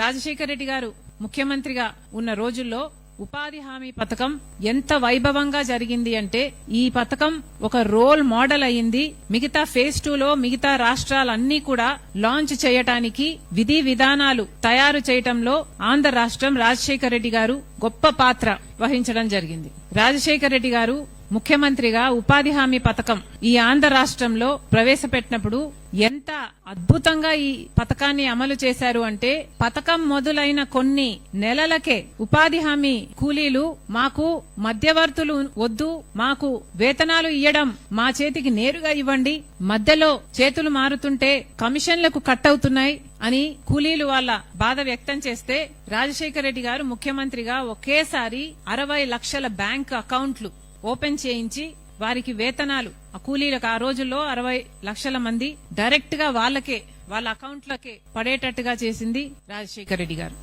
రాజశేఖర రెడ్డి గారు ముఖ్యమంత్రిగా ఉన్న రోజుల్లో ఉపాధి హామీ పథకం ఎంత వైభవంగా జరిగింది అంటే ఈ పథకం ఒక రోల్ మోడల్ అయింది. మిగతా ఫేజ్ 2 లో మిగతా రాష్ట్రాలన్నీ కూడా లాంచ్ చేయటానికి విధి విధానాలు తయారు చేయటంలో ఆంధ్ర రాష్ట్రం రాజశేఖర రెడ్డి గారు గొప్ప పాత్ర వహించడం జరిగింది. రాజశేఖర రెడ్డి గారు ముఖ్యమంత్రిగా ఉపాధి హామీ పథకం ఈ ఆంధ్ర రాష్ట్రంలో ప్రవేశపెట్టినప్పుడు ఎంత అద్భుతంగా ఈ పథకాన్ని అమలు చేశారు అంటే పథకం మొదలైన కొన్ని నెలలకే ఉపాధి హామీ కూలీలు మాకు మధ్యవర్తులు వద్దు, మాకు వేతనాలు ఇయ్యడం మా చేతికి నేరుగా ఇవ్వండి, మధ్యలో చేతులు మారుతుంటే కమిషన్లకు కట్ అవుతున్నాయి అని కూలీలు వాళ్ళ బాధ వ్యక్తం చేస్తే రాజశేఖర రెడ్డి గారు ముఖ్యమంత్రిగా ఒకేసారి 60 లక్షల బ్యాంక్ అకౌంట్లు ఓపెన్ చేయించి వారికి వేతనాలు ఆ కూలీలకు ఆ రోజుల్లో 60 లక్షల మంది డైరెక్ట్ గా వాళ్ళ అకౌంట్లకే పడేటట్టుగా చేసింది రాజశేఖర రెడ్డి గారు.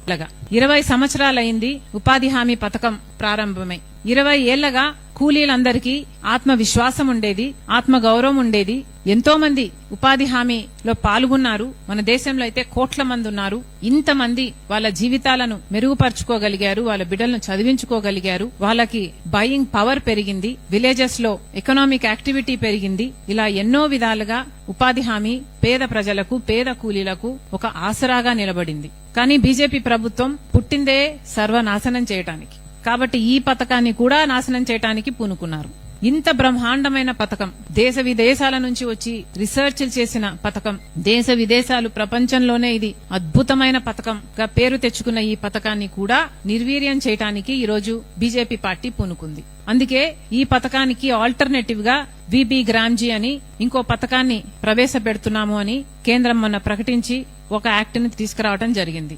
20 సంవత్సరాలైంది ఉపాధి హామీ పథకం ప్రారంభమై. 20 ఏళ్లగా కూలీలందరికీ ఆత్మవిశ్వాసం ఉండేది, ఆత్మ గౌరవం ఉండేది. ఎంతో మంది ఉపాధి హామీలో పాల్గొన్నారు. మన దేశంలో అయితే కోట్ల మంది ఉన్నారు. ఇంతమంది వాళ్ళ జీవితాలను మెరుగుపరుచుకోగలిగారు, వాళ్ళ బిడ్డలను చదివించుకోగలిగారు, వాళ్ళకి బయింగ్ పవర్ పెరిగింది, విలేజెస్ లో ఎకనామిక్ యాక్టివిటీ పెరిగింది. ఇలా ఎన్నో విధాలుగా ఉపాధి హామీ పేద ప్రజలకు, పేద కూలీలకు ఒక ఆసరాగా నిలబడింది. కానీ బీజేపీ ప్రభుత్వం పుట్టిందే సర్వనాశనం చేయటానికి, కాబట్టి ఈ పథకాన్ని కూడా నాశనం చేయటానికి పూనుకున్నారు. ఇంత బ్రహ్మాండమైన పథకం, దేశ విదేశాల నుంచి వచ్చి రీసెర్చ్ చేసిన పథకం, దేశ విదేశాలు ప్రపంచంలోనే ఇది అద్భుతమైన పథకంగా పేరు తెచ్చుకున్న ఈ పథకాన్ని కూడా నిర్వీర్యం చేయటానికి ఈ రోజు బీజేపీ పార్టీ పూనుకుంది. అందుకే ఈ పథకానికి ఆల్టర్నేటివ్ గా విబి గ్రామ్జీ అని ఇంకో పథకాన్ని ప్రవేశపెడుతున్నాము అని కేంద్రం మొన్న ప్రకటించి ఒక యాక్ట్ ని తీసుకురావడం జరిగింది.